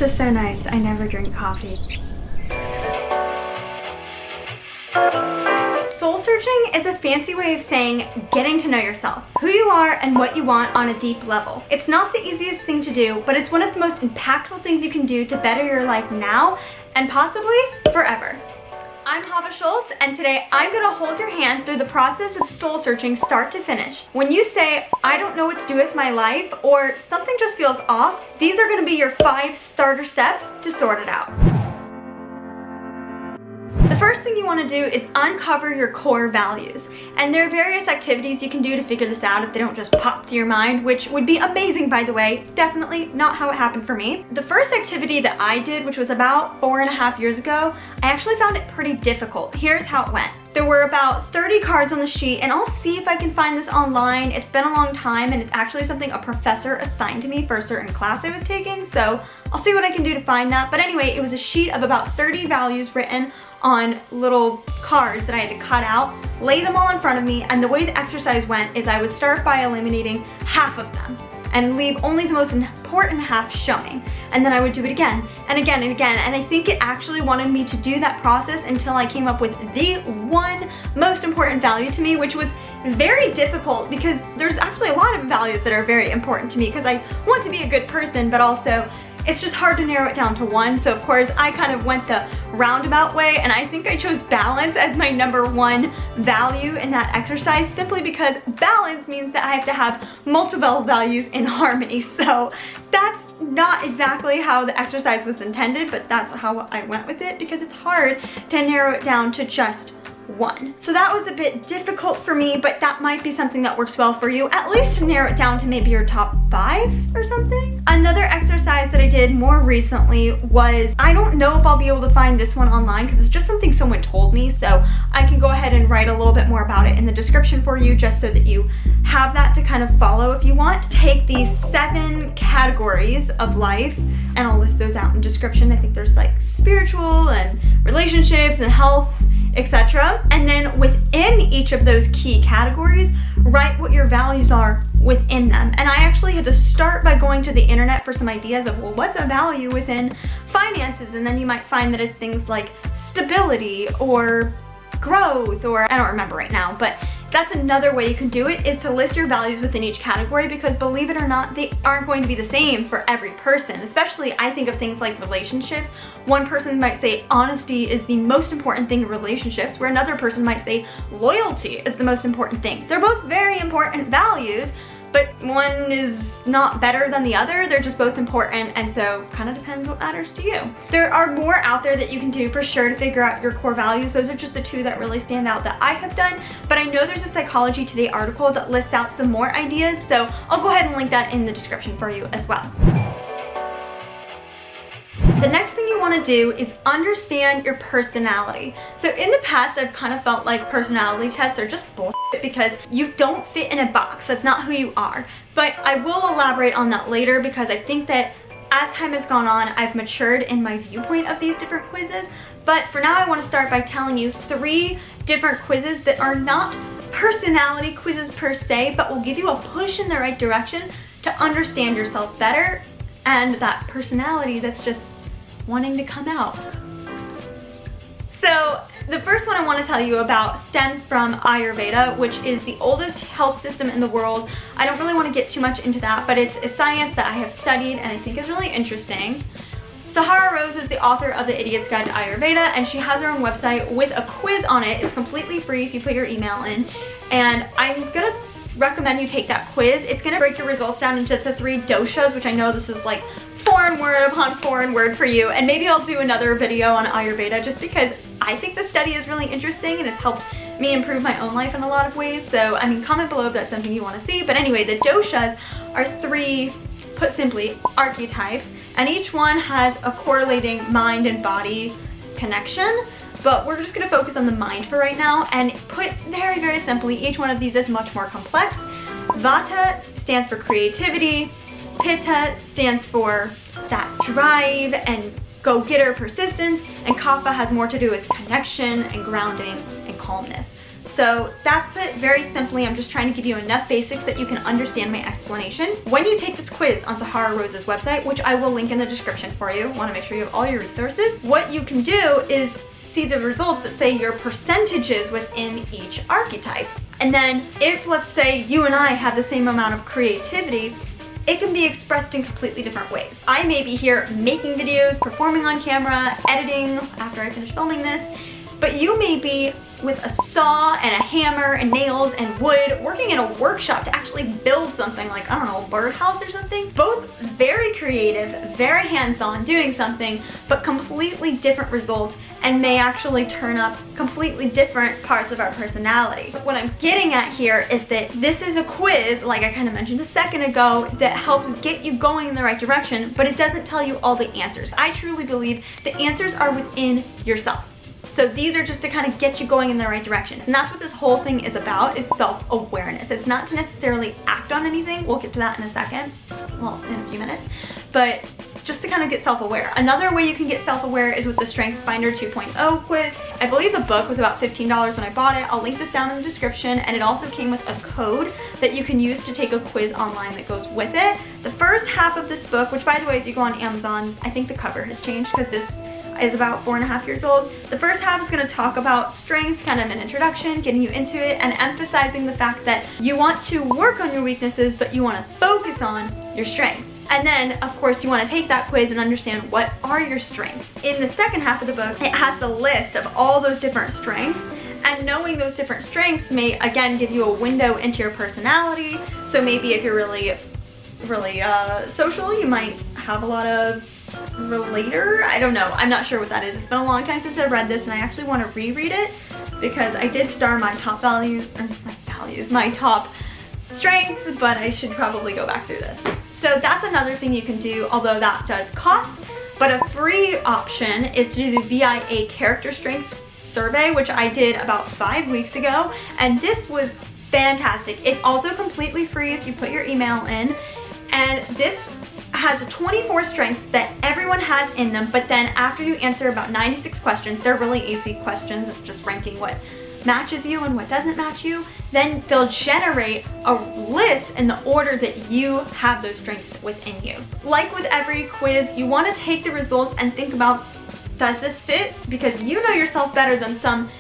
just so nice. I never drink coffee. Soul searching is a fancy way of saying getting to know yourself, who you are and what you want on a deep level. It's not the easiest thing to do, but it's one of the most impactful things you can do to better your life now and possibly forever. I'm Hava Schultz, and today I'm gonna hold your hand through the process of soul searching start to finish. When you say, I don't know what to do with my life, or something just feels off, these are gonna be your 5 starter steps to sort it out. The first thing you want to do is uncover your core values. And there are various activities you can do to figure this out if they don't just pop to your mind, which would be amazing, by the way. Definitely not how it happened for me. The first activity that I did, which was about 4.5 years ago, I actually found it pretty difficult. Here's how it went. There were about 30 cards on the sheet, and I'll see if I can find this online. It's been a long time, and it's actually something a professor assigned to me for a certain class I was taking, so I'll see what I can do to find that. But anyway, it was a sheet of about 30 values written on little cards that I had to cut out, lay them all in front of me, and the way the exercise went is I would start by eliminating half of them and leave only the most important half showing. And then I would do it again and again and again. And I think it actually wanted me to do that process until I came up with the one most important value to me, which was very difficult because there's actually a lot of values that are very important to me because I want to be a good person, but also it's just hard to narrow it down to one. So of course I kind of went the roundabout way, and I think I chose balance as my #1 value in that exercise simply because balance means that I have to have multiple values in harmony. So that's not exactly how the exercise was intended, but that's how I went with it because it's hard to narrow it down to just one. So that was a bit difficult for me, but that might be something that works well for you, at least to narrow it down to maybe your top 5 or something. Another exercise that I did more recently was, I don't know if I'll be able to find this one online because it's just something someone told me, so I can go ahead and write a little bit more about it in the description for you just so that you have that to kind of follow if you want. Take these 7 categories of life, and I'll list those out in the description. I think there's like spiritual and relationships and health, etc. And then within each of those key categories, write what your values are within them. And I actually had to start by going to the internet for some ideas of, well, what's a value within finances? And then you might find that it's things like stability or growth, or I don't remember right now, but that's another way you can do it, is to list your values within each category, because believe it or not, they aren't going to be the same for every person. Especially I think of things like relationships. One person might say honesty is the most important thing in relationships, where another person might say loyalty is the most important thing. They're both very important values, but one is not better than the other. They're just both important, and so kind of depends what matters to you. There are more out there that you can do for sure to figure out your core values. Those are just the 2 that really stand out that I have done, but I know there's a Psychology Today article that lists out some more ideas, so I'll go ahead and link that in the description for you as well. The next thing you want to do is understand your personality. So in the past, I've kind of felt like personality tests are just bullshit because you don't fit in a box. That's not who you are. But I will elaborate on that later because I think that as time has gone on, I've matured in my viewpoint of these different quizzes. But for now, I want to start by telling you 3 different quizzes that are not personality quizzes per se, but will give you a push in the right direction to understand yourself better and that personality that's just wanting to come out. So the first one I want to tell you about stems from Ayurveda, which is the oldest health system in the world. I don't really want to get too much into that, but it's a science that I have studied and I think is really interesting. Sahara Rose is the author of The Idiot's Guide to Ayurveda, and she has her own website with a quiz on it. It's completely free if you put your email in, and I'm gonna recommend you take that quiz. It's gonna break your results down into the 3 doshas, which I know this is like foreign word upon foreign word for you, and maybe I'll do another video on Ayurveda just because I think the study is really interesting and it's helped me improve my own life in a lot of ways. So I mean, comment below if that's something you want to see. But anyway, the doshas are 3, put simply, archetypes, and each one has a correlating mind and body connection. But we're just going to focus on the mind for right now, and put very, very simply, each one of these is much more complex. Vata stands for creativity, Pitta stands for that drive and go-getter persistence, and Kapha has more to do with connection and grounding and calmness. So that's put very simply. I'm just trying to give you enough basics that you can understand my explanation. When you take this quiz on Sahara Rose's website, which I will link in the description for you, want to make sure you have all your resources, what you can do is see the results that say your percentages within each archetype. And then if, let's say, you and I have the same amount of creativity, it can be expressed in completely different ways. I may be here making videos, performing on camera, editing after I finish filming this, but you may be with a saw and a hammer and nails and wood, working in a workshop to actually build something like, I don't know, a birdhouse or something. Both very creative, very hands-on, doing something, but completely different results, and may actually turn up completely different parts of our personality. What I'm getting at here is that this is a quiz, like I kind of mentioned a second ago, that helps get you going in the right direction, but it doesn't tell you all the answers. I truly believe the answers are within yourself. So these are just to kind of get you going in the right direction. And that's what this whole thing is about, is self-awareness. It's not to necessarily act on anything. We'll get to that in a second. Well, in a few minutes. But just to kind of get self-aware. Another way you can get self-aware is with the StrengthsFinder 2.0 quiz. I believe the book was about $15 when I bought it. I'll link this down in the description. And it also came with a code that you can use to take a quiz online that goes with it. The first half of this book, which by the way, if you go on Amazon, I think the cover has changed because this is about 4.5 years old. The first half is going to talk about strengths, kind of an introduction, getting you into it, and emphasizing the fact that you want to work on your weaknesses, but you want to focus on your strengths. And then, of course, you want to take that quiz and understand what are your strengths. In the second half of the book, it has the list of all those different strengths, and knowing those different strengths may, again, give you a window into your personality. So maybe if you're really social, you might have a lot of relator. I don't know. I'm not sure what that is. It's been a long time since I read this, and I actually want to reread it because I did star my top values, or my top strengths, but I should probably go back through this. So that's another thing you can do, although that does cost. But a free option is to do the VIA character strengths survey, which I did about 5 weeks ago, and this was fantastic. It's also completely free if you put your email in. And this has 24 strengths that everyone has in them, but then after you answer about 96 questions, they're really easy questions, it's just ranking what matches you and what doesn't match you, then they'll generate a list in the order that you have those strengths within you. Like with every quiz, you want to take the results and think about, does this fit? Because you know yourself better than some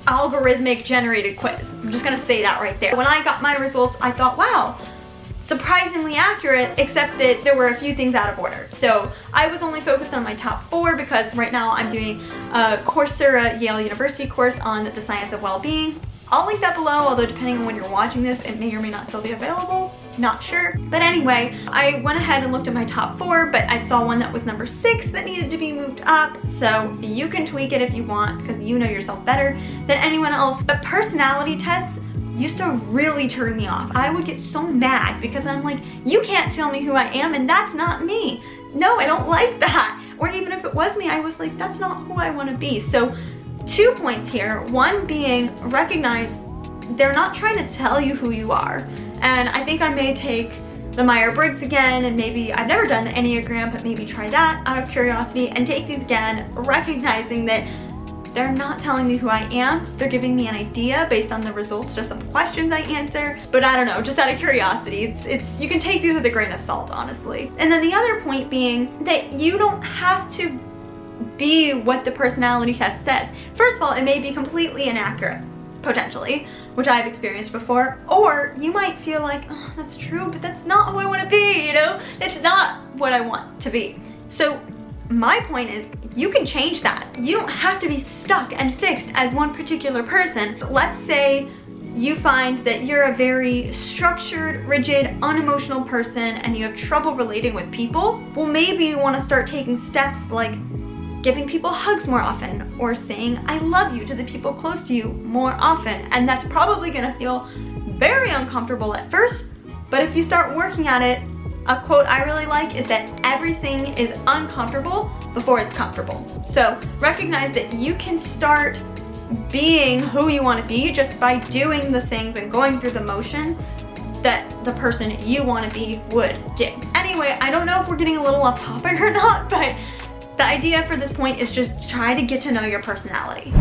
algorithmic generated quiz. I'm just gonna say that right there. When I got my results, I thought, wow, surprisingly accurate, except that there were a few things out of order. So I was only focused on my top 4 because right now I'm doing a Coursera Yale University course on the science of well-being. I'll link that below, although depending on when you're watching this, it may or may not still be available. Not sure. But anyway, I went ahead and looked at my top 4, but I saw one that was number 6 that needed to be moved up. So you can tweak it if you want, because you know yourself better than anyone else. But personality tests used to really turn me off. I would get so mad because I'm like, you can't tell me who I am, and that's not me. No, I don't like that. Or even if it was me, I was like, that's not who I want to be. So 2 points here. One being, recognize they're not trying to tell you who you are. And I think I may take the Myers-Briggs again, and maybe I've never done the Enneagram, but maybe try that out of curiosity and take these again, recognizing that they're not telling me who I am. They're giving me an idea based on the results, just some questions I answer. But I don't know, just out of curiosity, you can take these with a grain of salt, honestly. And then the other point being that you don't have to be what the personality test says. First of all, it may be completely inaccurate, potentially, which I've experienced before. Or you might feel like, oh, that's true, but that's not who I want to be, you know? It's not what I want to be. So my point is, you can change that. You don't have to be stuck and fixed as one particular person. Let's say you find that you're a very structured, rigid, unemotional person and you have trouble relating with people. Well, maybe you want to start taking steps like giving people hugs more often, or saying I love you to the people close to you more often. And that's probably gonna feel very uncomfortable at first, but if you start working at it, a quote I really like is that everything is uncomfortable before it's comfortable. So recognize that you can start being who you want to be just by doing the things and going through the motions that the person you want to be would do. Anyway, I don't know if we're getting a little off topic or not, but the idea for this point is just try to get to know your personality.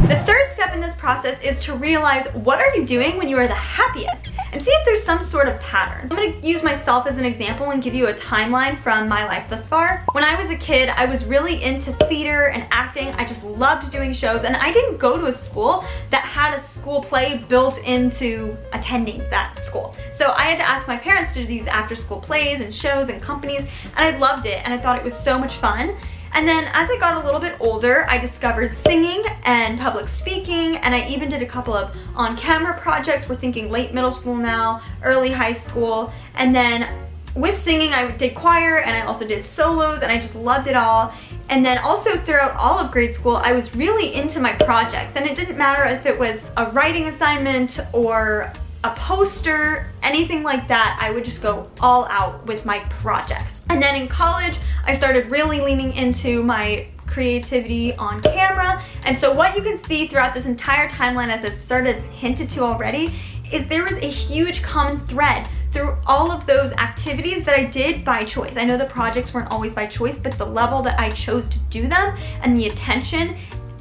The third step in this process is to realize what are you doing when you are the happiest and see if there's some sort of pattern. I'm going to use myself as an example and give you a timeline from my life thus far. When I was a kid, I was really into theater and acting. I just loved doing shows, and I didn't go to a school that had a school play built into attending that school. So I had to ask my parents to do these after school plays and shows and companies, and I loved it and I thought it was so much fun. And then as I got a little bit older, I discovered singing and public speaking, and I even did a couple of on-camera projects. We're thinking late middle school now, early high school. And then with singing, I did choir, and I also did solos, and I just loved it all. And then also throughout all of grade school, I was really into my projects, and it didn't matter if it was a writing assignment or a poster, anything like that. I would just go all out with my projects. And then in college, I started really leaning into my creativity on camera. And so what you can see throughout this entire timeline, as I've started hinted to already, is there was a huge common thread through all of those activities that I did by choice. I know the projects weren't always by choice, but the level that I chose to do them and the attention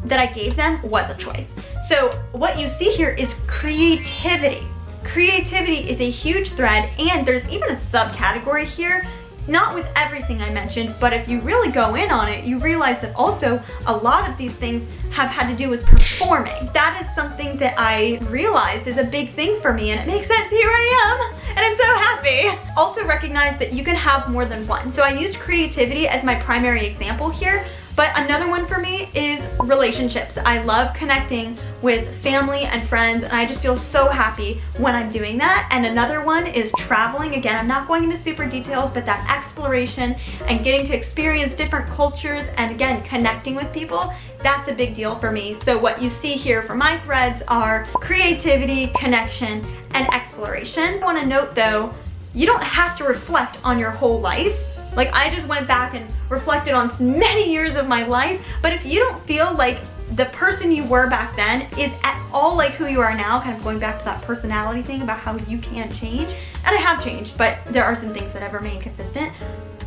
that I gave them was a choice. So what you see here is creativity. Creativity is a huge thread, and there's even a subcategory here, not with everything I mentioned, but if you really go in on it, you realize that also a lot of these things have had to do with performing. That is something that I realized is a big thing for me, and it makes sense. Here I am, and I'm so happy. Also recognize that you can have more than one. So I used creativity as my primary example here, but another one for me is relationships. I love connecting with family and friends, and I just feel so happy when I'm doing that. And another one is traveling. Again, I'm not going into super details, but that exploration and getting to experience different cultures and again, connecting with people, that's a big deal for me. So what you see here for my threads are creativity, connection, and exploration. I want to note though, you don't have to reflect on your whole life. Like, I just went back and reflected on many years of my life, but if you don't feel like the person you were back then is at all like who you are now, kind of going back to that personality thing about how you can't change, and I have changed, but there are some things that have remained consistent,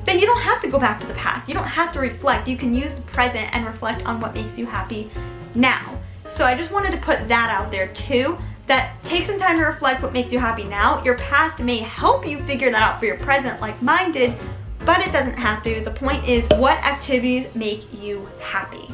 then you don't have to go back to the past. You don't have to reflect. You can use the present and reflect on what makes you happy now. So I just wanted to put that out there too, that take some time to reflect what makes you happy now. Your past may help you figure that out for your present like mine did, but it doesn't have to. The point is, what activities make you happy?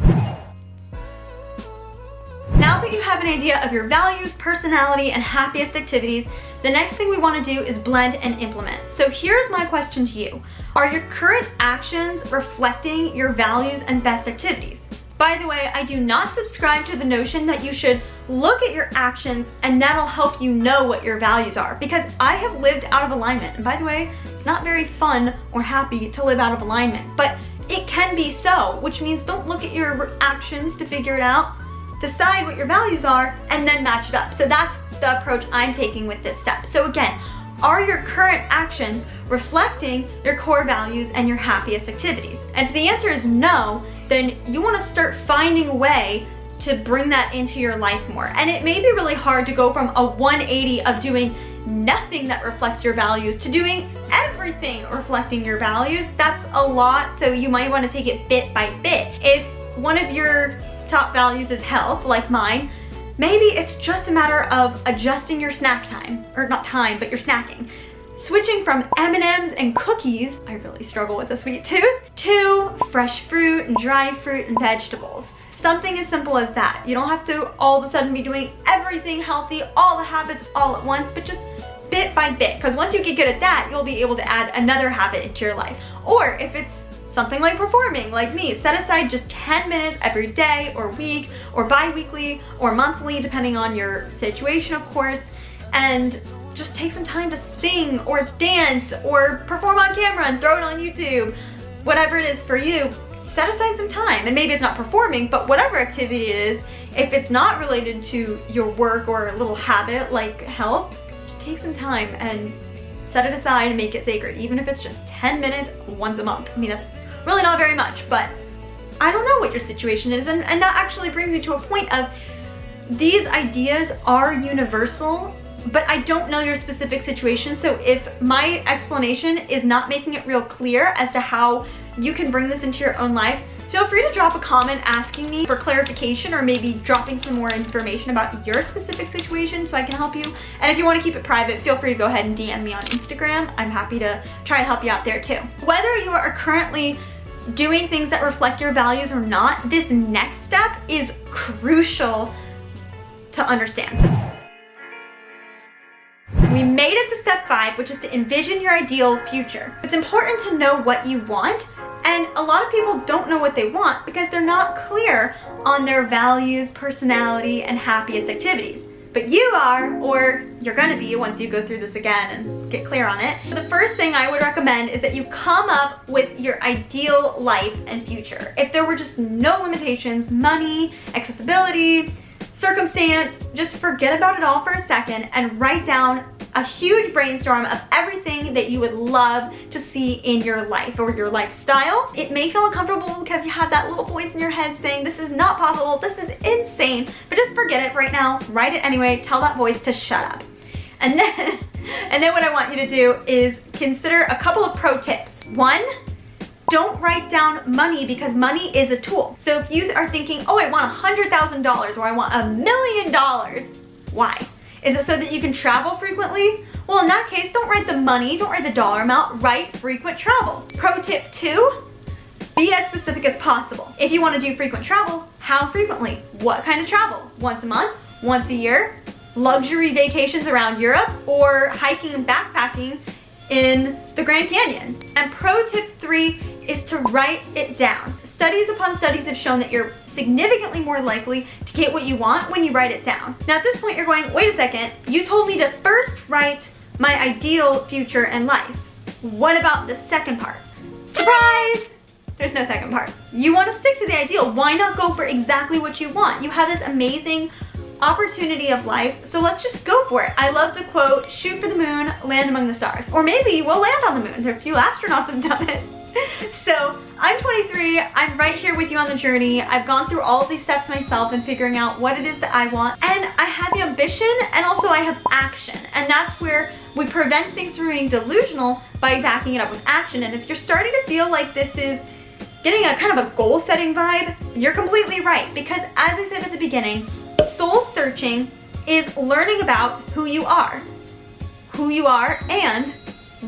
Now that you have an idea of your values, personality, and happiest activities, the next thing we want to do is blend and implement. So here's my question to you. Are your current actions reflecting your values and best activities? By the way, I do not subscribe to the notion that you should look at your actions and that'll help you know what your values are, because I have lived out of alignment. And by the way, it's not very fun or happy to live out of alignment, but it can be so, which means don't look at your actions to figure it out. Decide what your values are and then match it up. So that's the approach I'm taking with this step. So again, are your current actions reflecting your core values and your happiest activities? And if the answer is no, then you want to start finding a way to bring that into your life more. And it may be really hard to go from a 180 of doing nothing that reflects your values to doing everything reflecting your values. That's a lot, so you might want to take it bit by bit. If one of your top values is health, like mine, maybe it's just a matter of adjusting your snack time, or not time, but your snacking. Switching from M&Ms and cookies, I really struggle with a sweet tooth, to fresh fruit and dried fruit and vegetables. Something as simple as that. You don't have to all of a sudden be doing everything healthy, all the habits all at once, but just bit by bit. Because once you get good at that, you'll be able to add another habit into your life. Or if it's something like performing, like me, set aside just 10 minutes every day or week or bi-weekly or monthly, depending on your situation, of course, and just take some time to sing or dance or perform on camera and throw it on YouTube. Whatever it is for you, set aside some time. And maybe it's not performing, but whatever activity it is, if it's not related to your work or a little habit like health, just take some time and set it aside and make it sacred, even if it's just 10 minutes once a month. I mean, that's really not very much, but I don't know what your situation is, and that actually brings me to a point of these ideas are universal, but I don't know your specific situation. So if my explanation is not making it real clear as to how you can bring this into your own life, feel free to drop a comment asking me for clarification or maybe dropping some more information about your specific situation so I can help you. And if you want to keep it private, feel free to go ahead and DM me on Instagram. I'm happy to try to help you out there too. Whether you are currently doing things that reflect your values or not, this next step is crucial to understand. We made it to step 5, which is to envision your ideal future. It's important to know what you want, and a lot of people don't know what they want because they're not clear on their values, personality, and happiest activities. But you are, or you're gonna be once you go through this again and get clear on it. The first thing I would recommend is that you come up with your ideal life and future. If there were just no limitations, money, accessibility, circumstance, just forget about it all for a second and write down a huge brainstorm of everything that you would love to see in your life or your lifestyle. It may feel uncomfortable because you have that little voice in your head saying this is not possible, this is insane, but just forget it right now, write it anyway, tell that voice to shut up. And then what I want you to do is consider a couple of pro tips. One, don't write down money because money is a tool. So if you are thinking, oh, I want $100,000 or I want $1 million, why? Is it so that you can travel frequently? Well, in that case, don't write the money, don't write the dollar amount, write frequent travel. Pro tip 2, be as specific as possible. If you want to do frequent travel, how frequently? What kind of travel? Once a month? Once a year? Luxury vacations around Europe? Or hiking and backpacking in the Grand Canyon? And pro tip 3 is to write it down. Studies upon studies have shown that you're significantly more likely to get what you want when you write it down. Now at this point you're going, wait a second, you told me to first write my ideal future and life. What about the second part? Surprise! There's no second part. You want to stick to the ideal. Why not go for exactly what you want? You have this amazing opportunity of life, so let's just go for it. I love the quote, shoot for the moon, land among the stars. Or maybe you will land on the moon. There are a few astronauts have done it. So I'm 23, I'm right here with you on the journey. I've gone through all of these steps myself and figuring out what it is that I want. And I have the ambition and also I have action. And that's where we prevent things from being delusional by backing it up with action. And if you're starting to feel like this is getting a kind of a goal setting vibe, you're completely right. Because as I said at the beginning, soul searching is learning about who you are and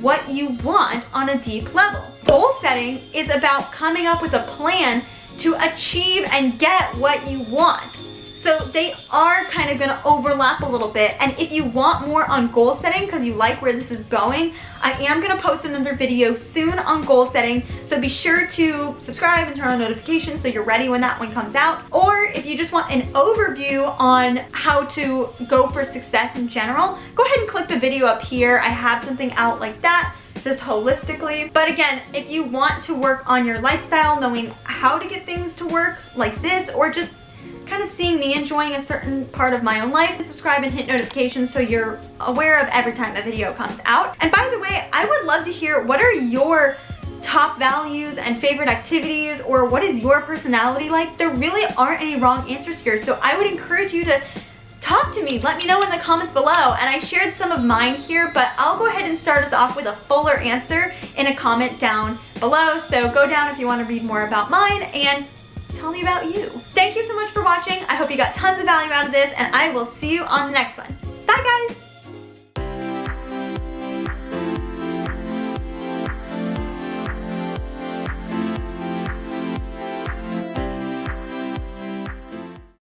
what you want on a deep level. Goal setting is about coming up with a plan to achieve and get what you want. So they are kind of gonna overlap a little bit. And if you want more on goal setting because you like where this is going, I am gonna post another video soon on goal setting. So be sure to subscribe and turn on notifications so you're ready when that one comes out. Or if you just want an overview on how to go for success in general, go ahead and click the video up here. I have something out like that, just holistically. But again, if you want to work on your lifestyle, knowing how to get things to work like this, or just kind of seeing me enjoying a certain part of my own life, subscribe and hit notifications so you're aware of every time a video comes out. And by the way, I would love to hear what are your top values and favorite activities, or what is your personality like? There really aren't any wrong answers here, so I would encourage you to talk to me. Let me know in the comments below. And I shared some of mine here, but I'll go ahead and start us off with a fuller answer in a comment down below. So go down if you want to read more about mine and tell me about you. Thank you so much for watching. I hope you got tons of value out of this, and I will see you on the next one. Bye guys!